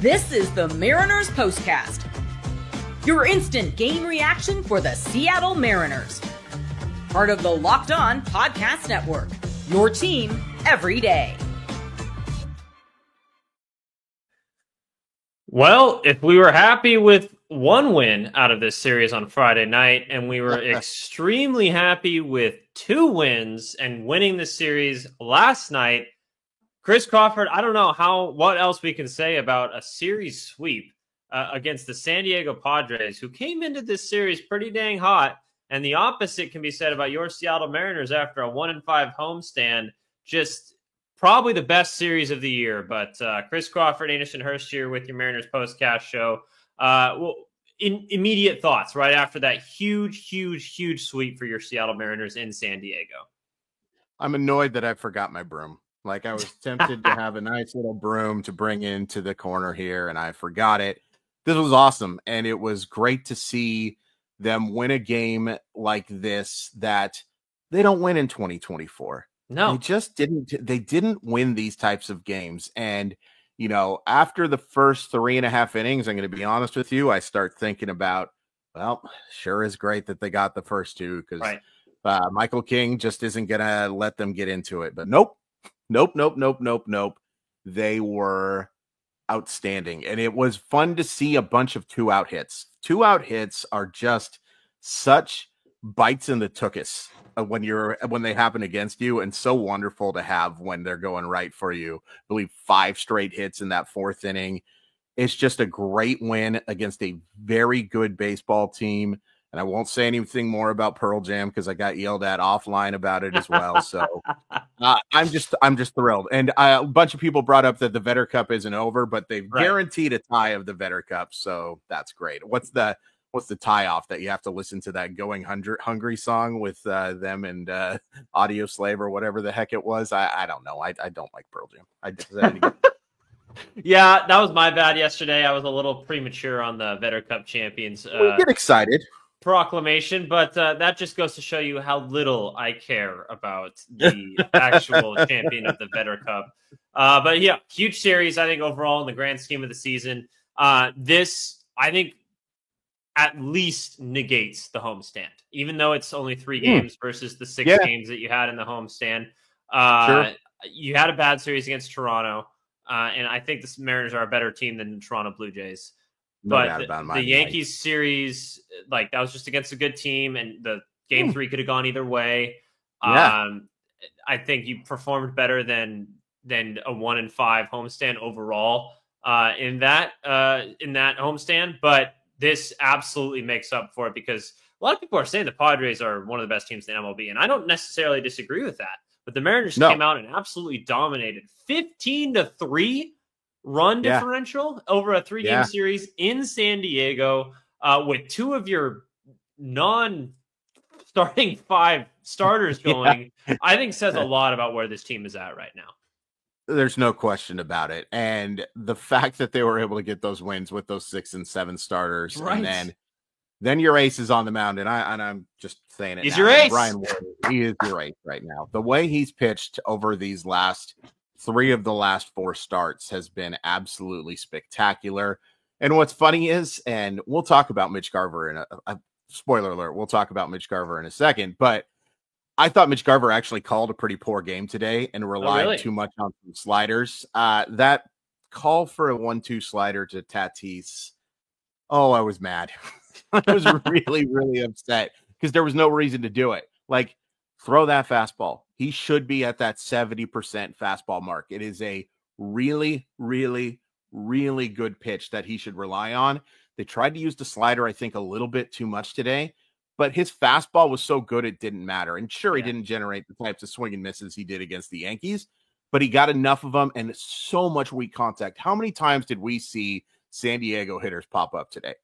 This is the Mariners Postcast, your instant game reaction for the Seattle Mariners. Part of the Locked On Podcast Network, your team every day. Well, if we were happy with one win out of this series on Friday night, and we were extremely happy with 2 wins and winning the series last night, Chris Crawford, I don't know what else we can say about a series sweep against the San Diego Padres, who came into this series pretty dang hot. And the opposite can be said about your Seattle Mariners after a 1-5 homestand. Just probably the best series of the year. But Chris Crawford, Anderson Hurst here with your Mariners Postcast show. Immediate thoughts right after that huge sweep for your Seattle Mariners in San Diego. I'm annoyed that I forgot my broom. Like, I was tempted to have a nice little broom to bring into the corner here, and I forgot it. This was awesome, and it was great to see them win a game like this that they don't win in 2024. No, they just didn't. They didn't win these types of games. And, you know, after the first 3.5 innings, I'm going to be honest with you, I start thinking about, well, sure is great that they got the first 2 because Michael King just isn't going to let them get into it. But nope. They were outstanding. And it was fun to see a bunch of 2-out hits. 2-out hits are just such bites in the tuchus when they happen against you, and so wonderful to have when they're going right for you. I believe 5 straight hits in that 4th inning. It's just a great win against a very good baseball team. And I won't say anything more about Pearl Jam because I got yelled at offline about it as well. So I'm just thrilled. And a bunch of people brought up that the Vetter Cup isn't over, but they've guaranteed a tie of the Vetter Cup. So that's great. What's the tie off that you have to listen to that Going Hungry song with them and Audio Slave or whatever the heck it was? I don't know. I don't like Pearl Jam. Yeah, that was my bad yesterday. I was a little premature on the Vetter Cup champions. We get excited. Proclamation, but that just goes to show you how little I care about the actual champion of the Vetter Cup. But yeah, huge series, I think, overall in the grand scheme of the season. This, I think, at least negates the homestand, even though it's only 3 games versus the 6 games that you had in the homestand. Sure. You had a bad series against Toronto, and I think the Mariners are a better team than the Toronto Blue Jays. But the Yankees series, like, that was just against a good team, and the game 3 could have gone either way. I think you performed better than a 1-5 homestand overall in that homestand. But this absolutely makes up for it because a lot of people are saying the Padres are one of the best teams in MLB, and I don't necessarily disagree with that. But the Mariners came out and absolutely dominated, 15-3. Run differential over a 3-game series in San Diego with 2 of your non-starting 5 starters going, I think says a lot about where this team is at right now. There's no question about it. And the fact that they were able to get those wins with those 6 and 7 starters, and then your ace is on the mound, and I'm just saying it. He's your ace. Brian Wood, he is your ace right now. The way he's pitched over these last 3 of the last 4 starts has been absolutely spectacular. And what's funny is, and we'll talk about Mitch Garver in a spoiler alert, we'll talk about Mitch Garver in a second, but I thought Mitch Garver actually called a pretty poor game today and relied too much on some sliders. That call for a 1-2 slider to Tatis, I was mad. I was really upset because there was no reason to do it. Like, throw that fastball. He should be at that 70% fastball mark. It is a really good pitch that he should rely on. They tried to use the slider, I think, a little bit too much today, but his fastball was so good it didn't matter. And sure, he didn't generate the types of swing and misses he did against the Yankees, but he got enough of them and so much weak contact. How many times did we see San Diego hitters pop up today?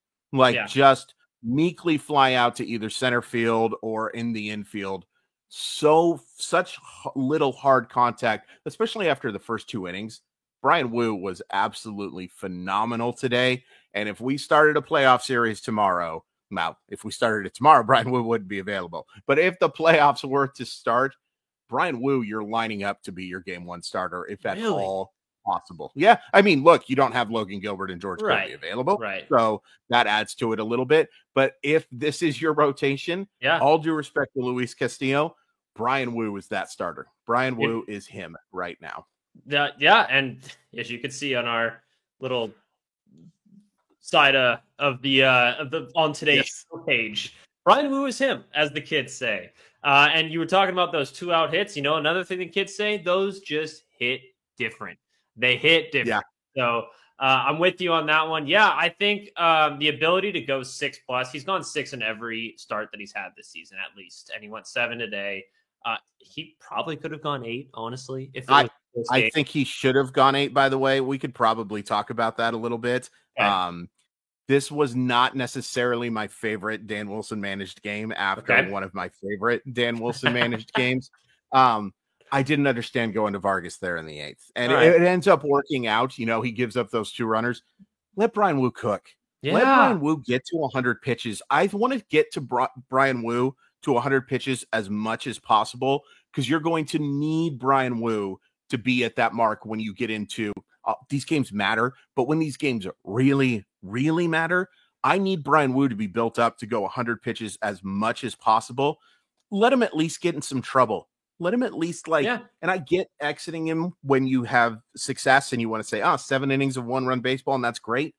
Just meekly fly out to either center field or in the infield. Such little hard contact, especially after the first 2 innings. Brian Wu was absolutely phenomenal today. And if we started a playoff series tomorrow, now, if we started it tomorrow, Brian Wu wouldn't be available. But if the playoffs were to start, Brian Wu, you're lining up to be your game 1 starter, if at all possible. Yeah. I mean, look, you don't have Logan Gilbert and George Right. Kirby available. Right. So that adds to it a little bit. But if this is your rotation, all due respect to Luis Castillo, Brian Wu is that starter. Brian Wu is him right now. Yeah. And as you can see on our little side of the on today's page, Brian Wu is him, as the kids say. And you were talking about those 2-out hits. Another thing the kids say, those just hit different. They hit different. Yeah. So I'm with you on that one. Yeah, I think the ability to go 6+, he's gone 6 in every start that he's had this season, at least. And he went 7 today. He probably could have gone 8, honestly. I think he should have gone 8, by the way. We could probably talk about that a little bit. Okay. This was not necessarily my favorite Dan Wilson managed game after one of my favorite Dan Wilson managed games. I didn't understand going to Vargas there in the 8th. And it ends up working out. He gives up those 2 runners. Let Brian Wu cook. Yeah. Let Brian Wu get to 100 pitches. I want to get to Brian Wu to 100 pitches as much as possible, because you're going to need Brian Wu to be at that mark when you get into these games matter. But when these games really, really matter, I need Brian Wu to be built up to go 100 pitches as much as possible. Let him at least get in some trouble. Let him at least and I get exiting him when you have success and you want to say, 7 innings of 1-run baseball, and that's great.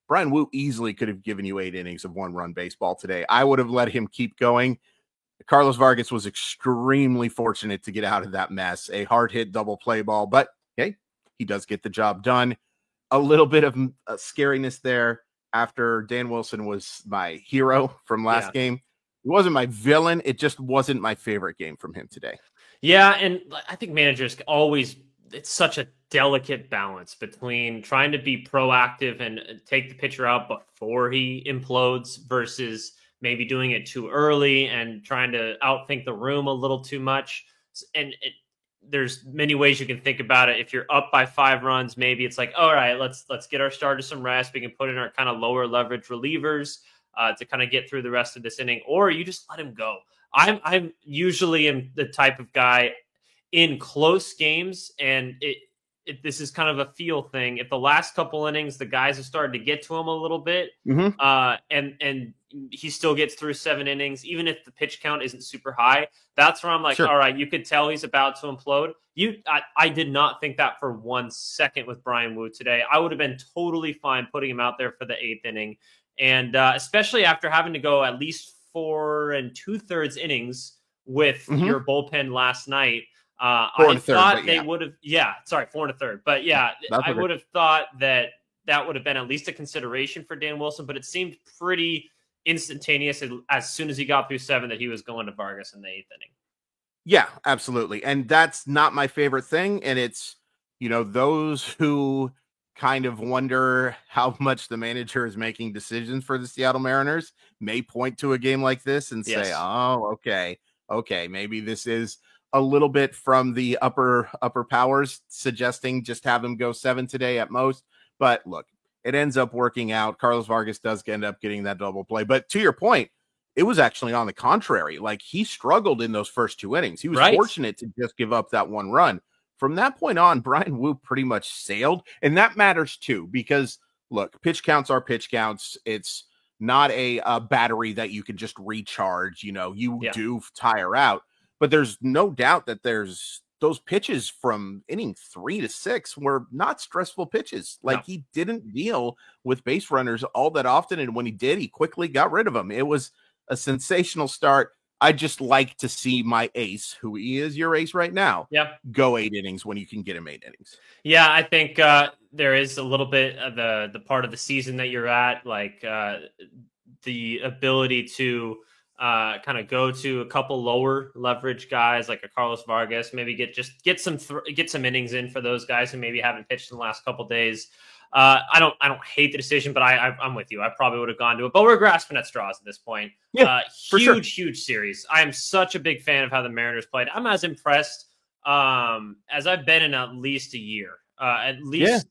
Brian Wu easily could have given you 8 innings of 1-run baseball today. I would have let him keep going. Carlos Vargas was extremely fortunate to get out of that mess. A hard hit double play ball, but hey, he does get the job done. A little bit of scariness there after Dan Wilson was my hero from last game. He wasn't my villain. It just wasn't my favorite game from him today. Yeah, and I think managers always, it's such a delicate balance between trying to be proactive and take the pitcher out before he implodes versus maybe doing it too early and trying to outthink the room a little too much. And there's many ways you can think about it. If you're up by 5 runs, maybe it's like, all right, let's get our starter some rest. We can put in our kind of lower leverage relievers to kind of get through the rest of this inning, or you just let him go. I'm usually am the type of guy in close games, and this is kind of a feel thing. If the last couple innings, the guys have started to get to him a little bit, and he still gets through 7 innings, even if the pitch count isn't super high, that's where I'm like, all right, you could tell he's about to implode. I did not think that for 1 second with Brian Wu today. I would have been totally fine putting him out there for the 8th inning. And especially after having to go at least 4 2/3 innings with your bullpen last night, I thought they would have, 4 1/3. But I would have thought that would have been at least a consideration for Dan Wilson, but it seemed pretty instantaneous as soon as he got through 7 that he was going to Vargas in the 8th inning. Yeah, absolutely. And that's not my favorite thing. And it's, those who kind of wonder how much the manager is making decisions for the Seattle Mariners may point to a game like this and say, okay, maybe this is a little bit from the upper powers suggesting just have him go 7 today at most. But look, it ends up working out. Carlos Vargas does end up getting that double play. But to your point, it was actually on the contrary. Like, he struggled in those first 2 innings. He was fortunate to just give up that 1 run. From that point on, Brian Wu pretty much sailed. And that matters too, because look, pitch counts are pitch counts. It's not a battery that you can just recharge. You do tire out, but there's no doubt that there's those pitches from inning 3 to 6 were not stressful pitches. He didn't deal with base runners all that often. And when he did, he quickly got rid of them. It was a sensational start. I just like to see my ace, who he is your ace right now, go 8 innings when you can get him 8 innings. Yeah, I think there is a little bit of the part of the season that you're at, the ability to kind of go to a couple lower leverage guys like a Carlos Vargas, maybe get some innings in for those guys who maybe haven't pitched in the last couple days. I don't hate the decision, but I'm with you. I probably would have gone to it, but we're grasping at straws at this point. Huge series. I am such a big fan of how the Mariners played. I'm as impressed as I've been in at least a year,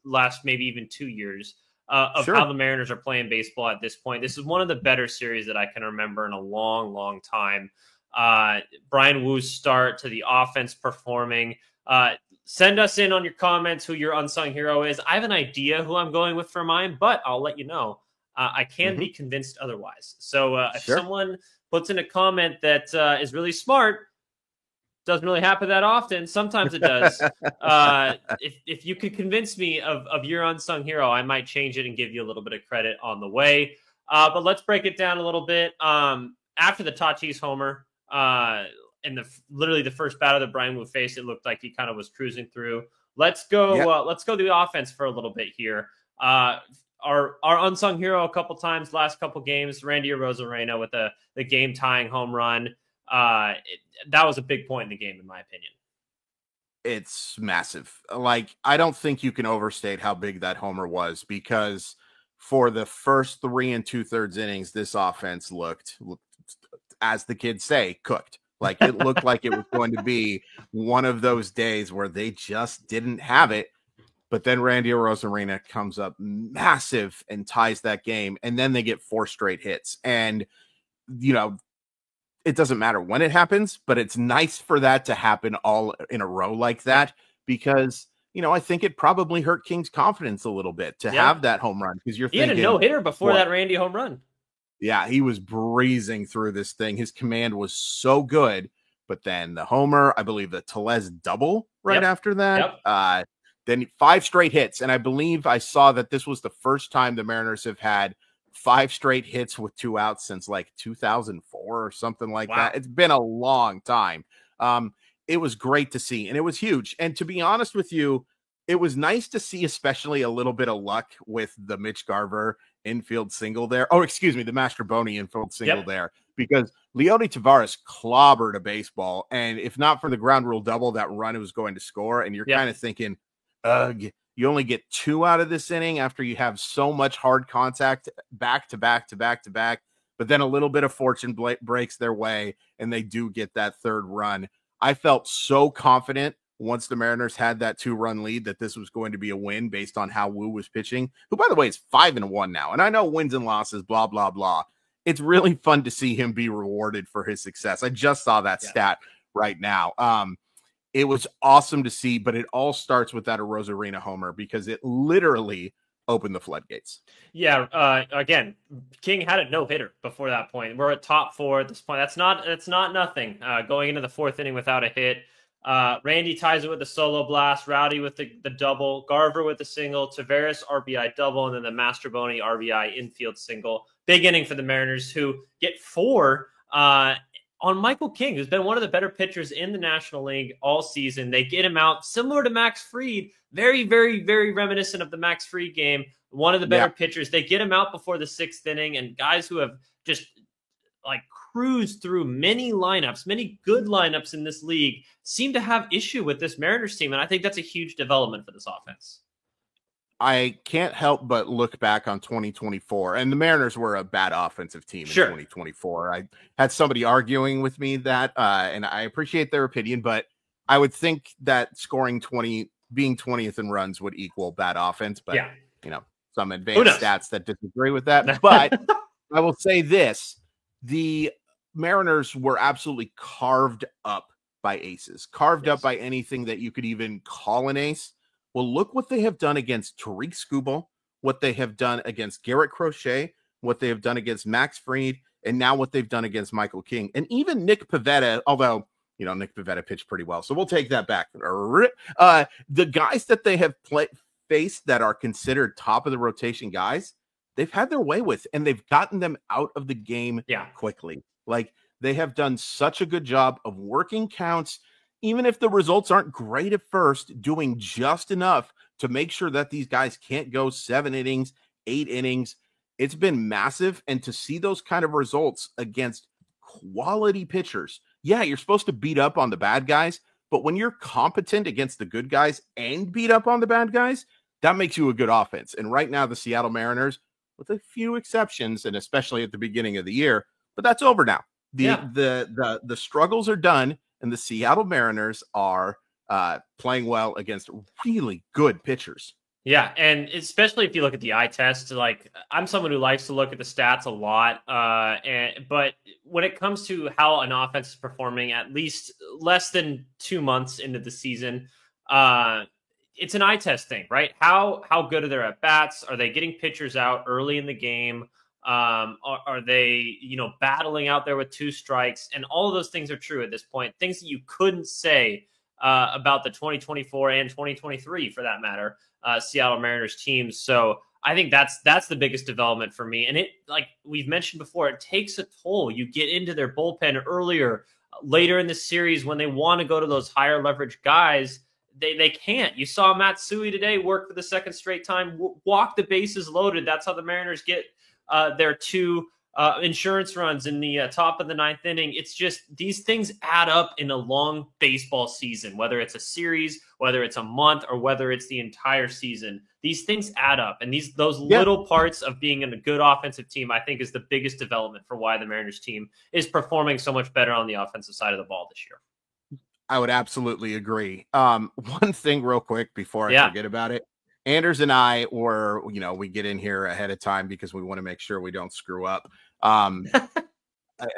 last maybe even 2 years of how the Mariners are playing baseball at this point. This is one of the better series that I can remember in a long, long time. Brian Wu's start to the offense performing. Send us in on your comments who your unsung hero is. I have an idea who I'm going with for mine, but I'll let you know. I can be convinced otherwise. So if someone puts in a comment that is really smart, doesn't really happen that often. Sometimes it does. If you could convince me of your unsung hero, I might change it and give you a little bit of credit on the way. But let's break it down a little bit. After the Tatis homer, in literally the first batter that Brian Wu faced, it looked like he kind of was cruising through. Let's go. Let's go to the offense for a little bit here. Our unsung hero a couple times last couple games, Randy Arozarena with the game tying home run. That was a big point in the game, in my opinion. It's massive. Like, I don't think you can overstate how big that homer was, because for the first 3 2/3 innings, this offense looked, as the kids say, cooked. Like, it looked like it was going to be one of those days where they just didn't have it. But then Randy Arozarena comes up massive and ties that game. And then they get 4 straight hits. And, you know, it doesn't matter when it happens, but it's nice for that to happen all in a row like that, because, you know, I think it probably hurt King's confidence a little bit to have that home run, because he had a no-hitter before that Randy home run. Yeah, he was breezing through this thing. His command was so good, but then the homer, I believe the Tellez double after that, then 5 straight hits. And I believe I saw that this was the first time the Mariners have had 5 straight hits with 2 outs since like 2004 or something like that. It's been a long time. It was great to see, and it was huge. And to be honest with you, it was nice to see, especially a little bit of luck with the Mitch Garver infield single there. Oh, excuse me, the Mastrobuoni infield single there, because Leody Taveras clobbered a baseball. And if not for the ground rule double, that run was going to score. And you're kind of thinking, ugh, you only get 2 out of this inning after you have so much hard contact back to back to back to back. But then a little bit of fortune breaks their way, and they do get that 3rd run. I felt so confident once the Mariners had that 2-run lead that this was going to be a win based on how Wu was pitching, who, by the way, is 5-1 now. And I know wins and losses, blah, blah, blah. It's really fun to see him be rewarded for his success. I just saw that stat right now. It was awesome to see, but it all starts with that Arozarena homer, because it literally opened the floodgates. Yeah. Again, King had a no-hitter before that point. We're at top 4 at this point. That's not nothing. Going into the 4th inning without a hit. Randy ties it with the solo blast, Rowdy with the double, Garver with the single, Taveras RBI double, and then the Mastrobuoni RBI infield single. Big inning for the Mariners, who get 4 on Michael King, who's been one of the better pitchers in the National League all season. They get him out, similar to Max Fried, very, very, very reminiscent of the Max Fried game. One of the better pitchers. They get him out before the 6th inning, and guys who have just like cruised through many lineups, many good lineups in this league, seem to have issue with this Mariners team. And I think that's a huge development for this offense. I can't help but look back on 2024, and the Mariners were a bad offensive team in 2024. I had somebody arguing with me that, and I appreciate their opinion, but I would think that scoring 20, being 20th in runs would equal bad offense, but you know, some advanced stats that disagree with that. But I will say this, the Mariners were absolutely carved up by aces, carved up by anything that you could even call an ace. Well, look what they have done against Tariq Skubal, what they have done against Garrett Crochet, what they have done against Max Fried, and now what they've done against Michael King. And even Nick Pivetta, although, you know, Nick Pivetta pitched pretty well, so we'll take that back. The guys that they have faced that are considered top of the rotation guys, they've had their way with, and they've gotten them out of the game quickly. Like, they have done such a good job of working counts, even if the results aren't great at first, doing just enough to make sure that these guys can't go 7 innings, 8 innings. It's been massive. And to see those kind of results against quality pitchers, you're supposed to beat up on the bad guys, but when you're competent against the good guys and beat up on the bad guys, that makes you a good offense. And right now, the Seattle Mariners, with a few exceptions, and especially at the beginning of the year, but that's over now. The struggles are done. And the Seattle Mariners are playing well against really good pitchers. Yeah, and especially if you look at the eye test, like, I'm someone who likes to look at the stats a lot. But when it comes to how an offense is performing, at least less than 2 months into the season, It's an eye test thing, right? How good are their at bats? Are they getting pitchers out early in the game? Are they, battling out there with 2 strikes? And all of those things are true at this point. Things that you couldn't say about the 2024 and 2023, for that matter, Seattle Mariners teams. So I think that's the biggest development for me. And it, like we've mentioned before, it takes a toll. You get into their bullpen earlier, later in the series when they want to go to those higher leverage guys. They can't. You saw Matsui today work for the second straight time, walk the bases loaded. That's how the Mariners get their 2 insurance runs in the top of the 9th inning. It's just these things add up in a long baseball season, whether it's a series, whether it's a month, or whether it's the entire season. These things add up, and those little parts of being in a good offensive team, I think, is the biggest development for why the Mariners team is performing so much better on the offensive side of the ball this year. I would absolutely agree. One thing real quick before I forget about it. Anders and I were, we get in here ahead of time because we want to make sure we don't screw up.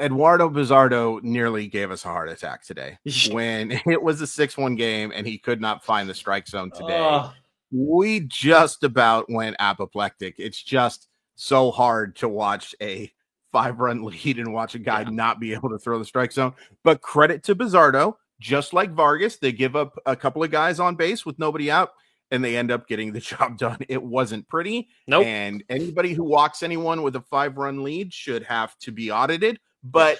Eduardo Bizardo nearly gave us a heart attack today when it was a 6-1 game and he could not find the strike zone today. We just about went apoplectic. It's just so hard to watch a 5-run lead and watch a guy not be able to throw the strike zone. But credit to Bizardo. Just like Vargas, they give up a couple of guys on base with nobody out, and they end up getting the job done. It wasn't pretty. Nope. And anybody who walks anyone with a 5-run lead should have to be audited. But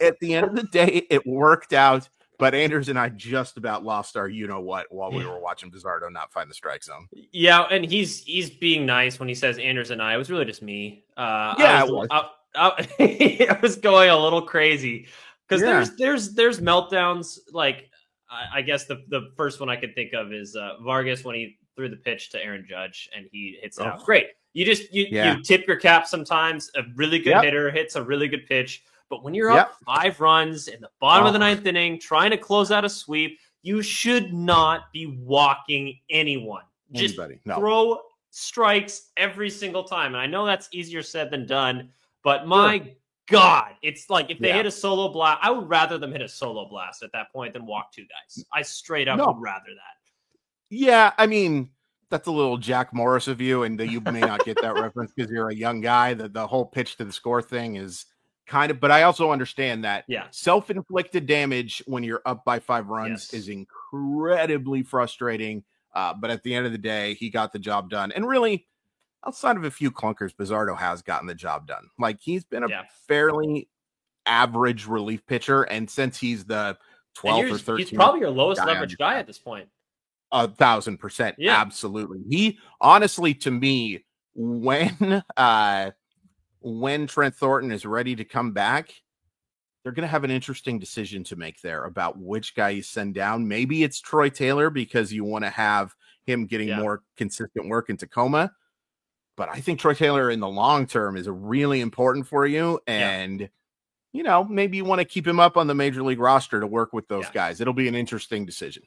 at the end of the day, it worked out. But Anders and I just about lost our you-know-what while we were watching Bizardo not find the strike zone. Yeah, and he's being nice when he says Anders and I. It was really just me. I was going a little crazy. Because there's meltdowns, like I guess the first one I could think of is Vargas when he threw the pitch to Aaron Judge and he hits it out. Great. You tip your cap sometimes. A really good hitter hits a really good pitch. But when you're up 5 runs in the bottom of the 9th inning, trying to close out a sweep, you should not be walking anyone. Just throw strikes every single time. And I know that's easier said than done, but my God, it's like if they hit a solo blast, I would rather them hit a solo blast at that point than walk 2 guys. I straight up would rather that. Yeah, I mean, that's a little Jack Morris of you, and you may not get that reference because you're a young guy. The whole pitch to the score thing is kind of, but I also understand that self-inflicted damage when you're up by 5 runs is incredibly frustrating. But at the end of the day, he got the job done. And really, outside of a few clunkers, Bizardo has gotten the job done. Like, he's been a fairly average relief pitcher, and since he's the 12th or 13th, he's probably your lowest leverage guy at this point. 1,000%, absolutely. He honestly, to me, when Trent Thornton is ready to come back, they're going to have an interesting decision to make there about which guy you send down. Maybe it's Troy Taylor because you want to have him getting more consistent work in Tacoma. But I think Troy Taylor in the long term is really important for you. And, maybe you want to keep him up on the major league roster to work with those guys. It'll be an interesting decision.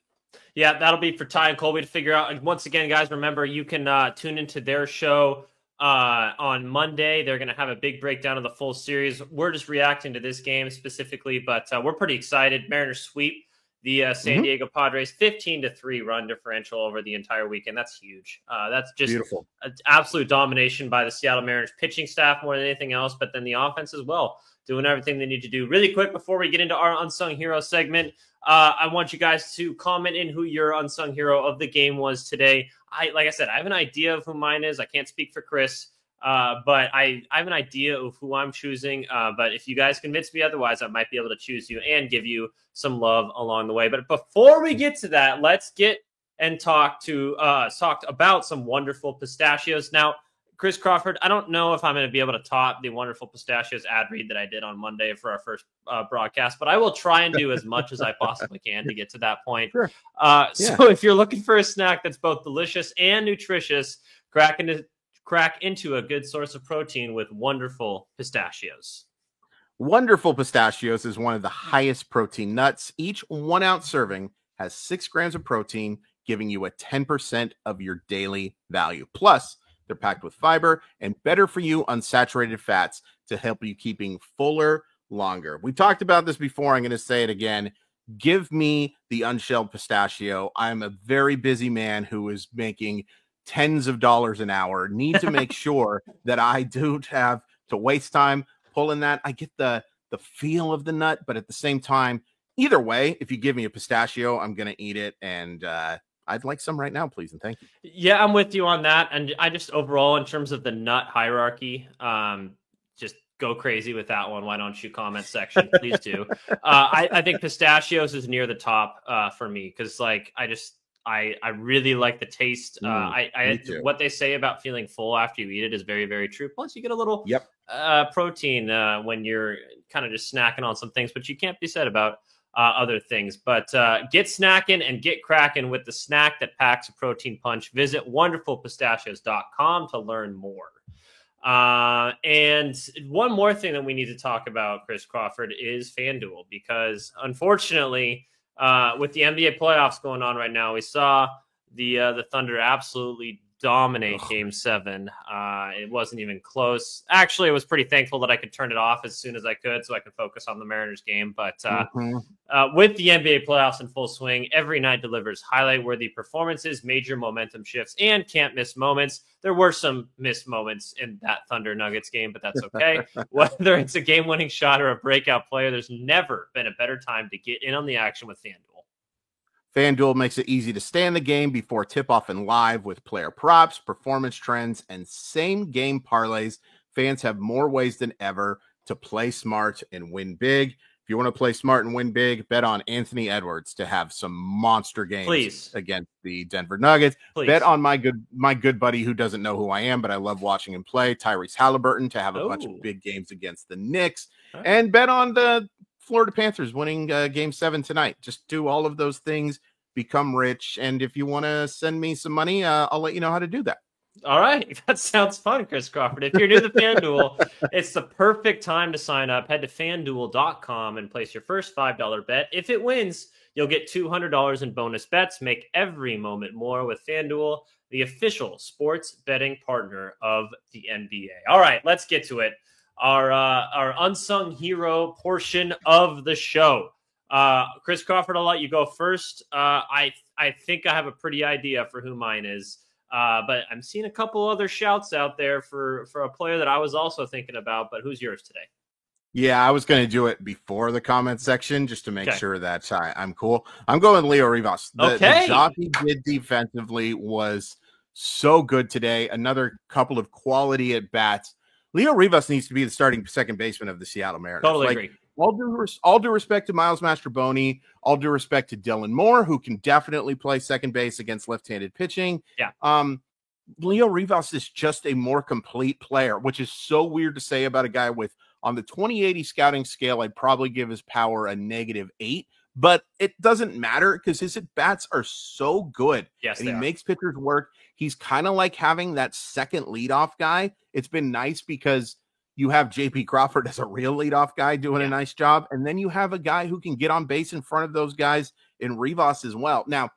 Yeah, that'll be for Ty and Colby to figure out. And once again, guys, remember, you can tune into their show on Monday. They're going to have a big breakdown of the full series. We're just reacting to this game specifically, but we're pretty excited. Mariners sweep the San Diego Padres 15-3 run differential over the entire weekend. That's huge. That's just beautiful. An absolute domination by the Seattle Mariners pitching staff more than anything else, but then the offense as well, doing everything they need to do. Really quick before we get into our Unsung Hero segment, I want you guys to comment in who your unsung hero of the game was today. Like I said, I have an idea of who mine is. I can't speak for Chris, but I have an idea of who I'm choosing. But if you guys convince me otherwise, I might be able to choose you and give you some love along the way. But before we get to that, let's get and talk about some wonderful pistachios. Now, Chris Crawford, I don't know if I'm going to be able to top the wonderful pistachios ad read that I did on Monday for our first broadcast, but I will try and do as much as I possibly can to get to that point. Sure. So if you're looking for a snack that's both delicious and nutritious, crack into a good source of protein with Wonderful Pistachios. Wonderful Pistachios is one of the highest protein nuts. Each 1 ounce serving has 6 grams of protein, giving you a 10% of your daily value. Plus, they're packed with fiber and better for you unsaturated fats to help you keeping fuller longer. We talked about this before. I'm going to say it again. Give me the unshelled pistachio. I'm a very busy man who is making tens of dollars an hour. Need to make sure that I don't have to waste time pulling that. I get the feel of the nut, but at the same time, either way, if you give me a pistachio, I'm going to eat it. And I'd like some right now, please. And thank you. Yeah, I'm with you on that. And I just overall, in terms of the nut hierarchy, just go crazy with that one. Why don't you comment section? Please do. I think pistachios is near the top for me because I really like the taste. What they say about feeling full after you eat it is very, very true. Plus, you get a little protein when you're kind of just snacking on some things, but you can't be said about other things. But get snacking and get cracking with the snack that packs a protein punch. Visit wonderfulpistachios.com to learn more. And one more thing that we need to talk about, Chris Crawford, is FanDuel, because unfortunately, with the NBA playoffs going on right now, we saw the Thunder absolutely dominate Game 7. It wasn't even close. Actually, I was pretty thankful that I could turn it off as soon as I could so I could focus on the Mariners game. But with the NBA playoffs in full swing, every night delivers highlight-worthy performances, major momentum shifts, and can't-miss moments. There were some missed moments in that Thunder Nuggets game, but that's okay. Whether it's a game-winning shot or a breakout player, there's never been a better time to get in on the action with FanDuel. FanDuel makes it easy to stay in the game before tip-off and live with player props, performance trends, and same-game parlays. Fans have more ways than ever to play smart and win big. If you want to play smart and win big, bet on Anthony Edwards to have some monster games against the Denver Nuggets. Bet on my good buddy who doesn't know who I am, but I love watching him play, Tyrese Halliburton, to have a bunch of big games against the Knicks. And bet on the Florida Panthers winning Game 7 tonight. Just do all of those things, become rich, and if you want to send me some money, I'll let you know how to do that. All right. That sounds fun, Chris Crawford. If you're new to FanDuel, it's the perfect time to sign up. Head to FanDuel.com and place your first $5 bet. If it wins, you'll get $200 in bonus bets. Make every moment more with FanDuel, the official sports betting partner of the NBA. All right, let's get to it. Our unsung hero portion of the show. Chris Crawford, I'll let you go first. I think I have a pretty idea for who mine is, but I'm seeing a couple other shouts out there for a player that I was also thinking about. But who's yours today? Yeah, I was going to do it before the comment section just to make sure that I'm cool. I'm going Leo Rivas. The job he did defensively was so good today. Another couple of quality at bats. Leo Rivas needs to be the starting second baseman of the Seattle Mariners. Totally agree. All due respect to Miles Mastrobuoni, all due respect to Dylan Moore, who can definitely play second base against left-handed pitching. Yeah. Leo Rivas is just a more complete player, which is so weird to say about a guy with, on the 2080 scouting scale, I'd probably give his power a -8, but it doesn't matter because his at-bats are so good. Yes, and he makes pitchers work. He's kind of like having that second leadoff guy. It's been nice because you have JP Crawford as a real leadoff guy doing a nice job. And then you have a guy who can get on base in front of those guys in Rivas as well. Now,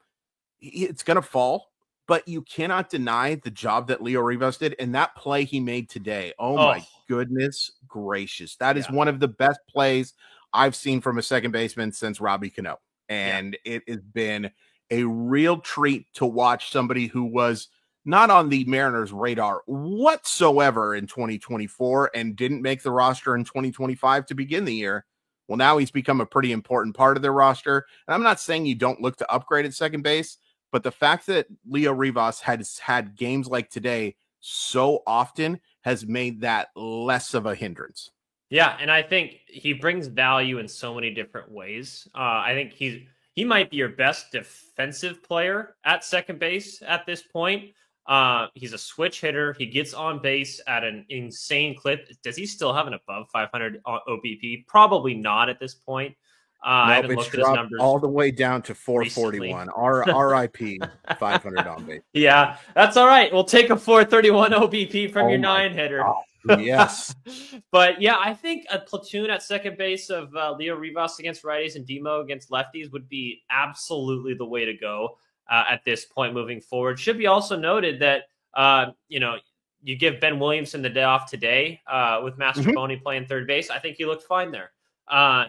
it's going to fall, but you cannot deny the job that Leo Rivas did. And that play he made today, my goodness gracious. That is one of the best plays I've seen from a second baseman since Robbie Cano. And it has been a real treat to watch somebody who was not on the Mariners' radar whatsoever in 2024 and didn't make the roster in 2025 to begin the year. Well, now he's become a pretty important part of their roster. And I'm not saying you don't look to upgrade at second base, but the fact that Leo Rivas has had games like today so often has made that less of a hindrance. Yeah, and I think he brings value in so many different ways. I think he might be your best defensive player at second base at this point. He's a switch hitter. He gets on base at an insane clip. Does he still have an above 500 OBP? Probably not at this point. I haven't looked at his numbers all the way down to 441. RIP 500 on base. Yeah, that's all right. We'll take a 431 OBP from your 9-hitter. Yes. But yeah, I think a platoon at second base of Leo Rivas against righties and Demo against lefties would be absolutely the way to go at this point moving forward. Should be also noted that, you give Ben Williamson the day off today with Mastrobuoni playing third base. I think he looked fine there.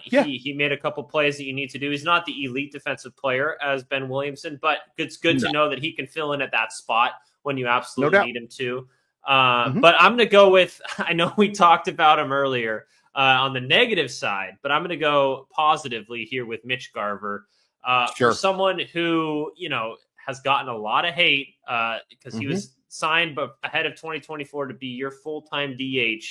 He made a couple plays that you need to do. He's not the elite defensive player as Ben Williamson, but it's good to know that he can fill in at that spot when you absolutely need him to. But I'm going to go with, I know we talked about him earlier on the negative side, but I'm going to go positively here with Mitch Garver. For someone who, has gotten a lot of hate because he was signed ahead of 2024 to be your full-time DH.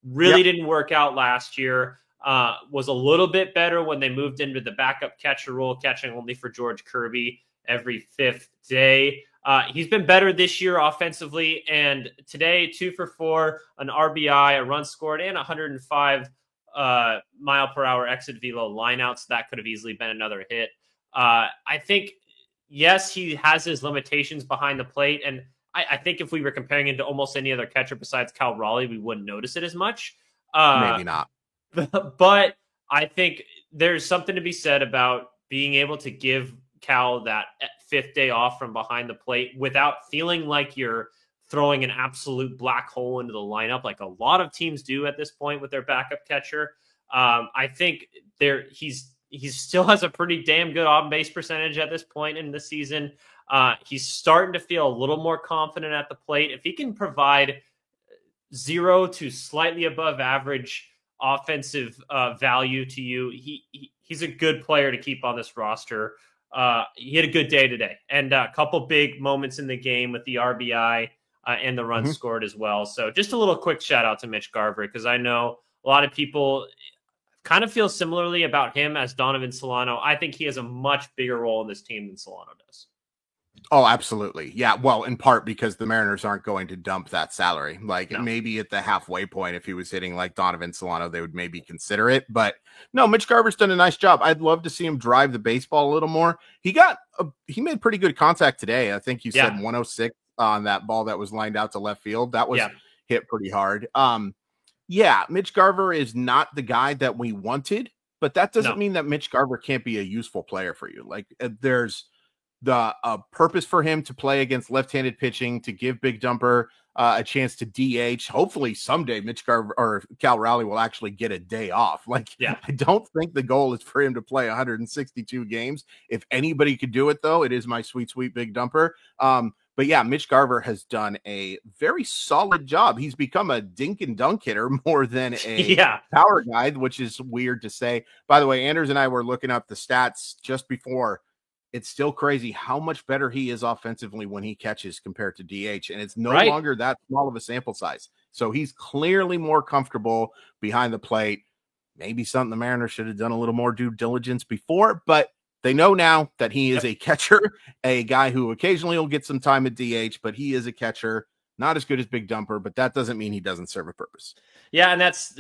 Really didn't work out last year. Was a little bit better when they moved into the backup catcher role, catching only for George Kirby every fifth day. He's been better this year offensively, and today 2 for 4, an RBI, a run scored, and 105 mile per hour exit velo lineouts. That could have easily been another hit. I think, yes, he has his limitations behind the plate, and I think if we were comparing him to almost any other catcher besides Cal Raleigh, we wouldn't notice it as much. Maybe not. But I think there's something to be said about being able to give Cal that 5th day off from behind the plate without feeling like you're throwing an absolute black hole into the lineup like a lot of teams do at this point with their backup catcher. I think he still has a pretty damn good on-base percentage at this point in the season. He's starting to feel a little more confident at the plate. If he can provide 0 to slightly above average offensive value to you, he's a good player to keep on this roster. He had a good day today, and a couple big moments in the game with the RBI and the run scored as well. So just a little quick shout out to Mitch Garver, because I know a lot of people kind of feel similarly about him as Donovan Solano. I think he has a much bigger role in this team than Solano does. Oh, absolutely. Yeah. Well, in part because the Mariners aren't going to dump that salary. Maybe at the halfway point, if he was hitting like Donovan Solano, they would maybe consider it. But no, Mitch Garver's done a nice job. I'd love to see him drive the baseball a little more. He made pretty good contact today. I think you said 106 on that ball that was lined out to left field. That was hit pretty hard. Mitch Garver is not the guy that we wanted, but that doesn't mean that Mitch Garver can't be a useful player for you. There's the purpose for him to play against left-handed pitching, to give Big Dumper a chance to DH. Hopefully someday Mitch Garver or Cal Raleigh will actually get a day off. I don't think the goal is for him to play 162 games. If anybody could do it, though, it is my sweet, sweet Big Dumper. But yeah, Mitch Garver has done a very solid job. He's become a dink and dunk hitter more than a power guy, which is weird to say. By the way, Anders and I were looking up the stats just before. It's still crazy how much better he is offensively when he catches compared to DH. And it's no longer that small of a sample size. So he's clearly more comfortable behind the plate. Maybe something the Mariners should have done a little more due diligence before, but they know now that he is a catcher, a guy who occasionally will get some time at DH, but he is a catcher, not as good as Big Dumper, but that doesn't mean he doesn't serve a purpose. Yeah, and that's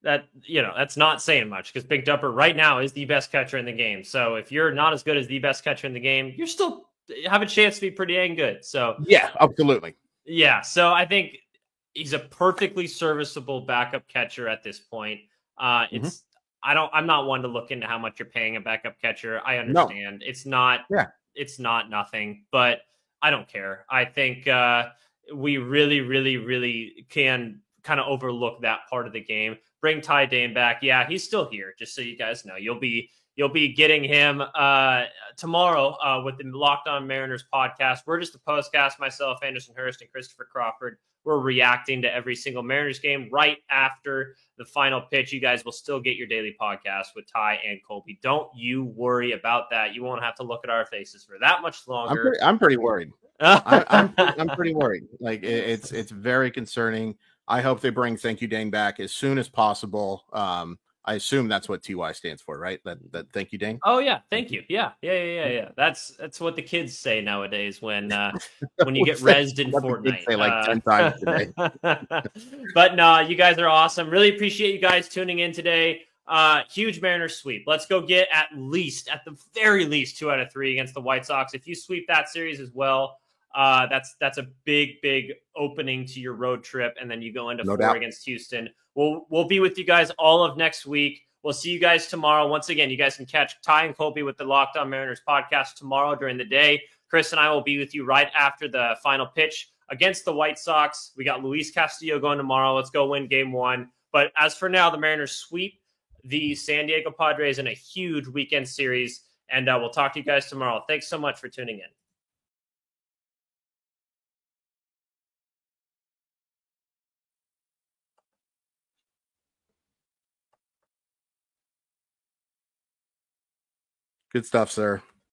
that's not saying much, because Big Dumper right now is the best catcher in the game. So if you're not as good as the best catcher in the game, you still have a chance to be pretty dang good. So yeah, absolutely. Yeah, so I think he's a perfectly serviceable backup catcher at this point. I'm not one to look into how much you're paying a backup catcher. I understand. No. It's not nothing, but I don't care. I think we really, really, really can kind of overlook that part of the game. Bring Ty Dane back. Yeah, he's still here, just so you guys know. You'll be getting him tomorrow with the Locked On Mariners podcast. We're just a postcast, myself, Anderson Hurst, and Christopher Crawford. We're reacting to every single Mariners game right after the final pitch. You guys will still get your daily podcast with Ty and Colby. Don't you worry about that. You won't have to look at our faces for that much longer. I'm pretty worried. I'm pretty worried. It's very concerning. I hope they bring Thank You Dane back as soon as possible. I assume that's what TY stands for, right? That Thank You Dane. Oh yeah, thank you. Yeah. That's what the kids say nowadays when you get rezzed in Fortnite. Say like 10 times today. But no, you guys are awesome. Really appreciate you guys tuning in today. Huge Mariners sweep. Let's go get at the very least 2 out of 3 against the White Sox. If you sweep that series as well, that's a big opening to your road trip, and then you go into 4 against Houston. We'll be with you guys all of next week. We'll see you guys tomorrow. Once again, you guys can catch Ty and Colby with the Locked On Mariners podcast tomorrow during the day. Chris and I will be with you right after the final pitch against the White Sox. We got Luis Castillo going tomorrow. Let's go win game 1. But as for now, the Mariners sweep the San Diego Padres in a huge weekend series. And we'll talk to you guys tomorrow. Thanks so much for tuning in. Good stuff, sir.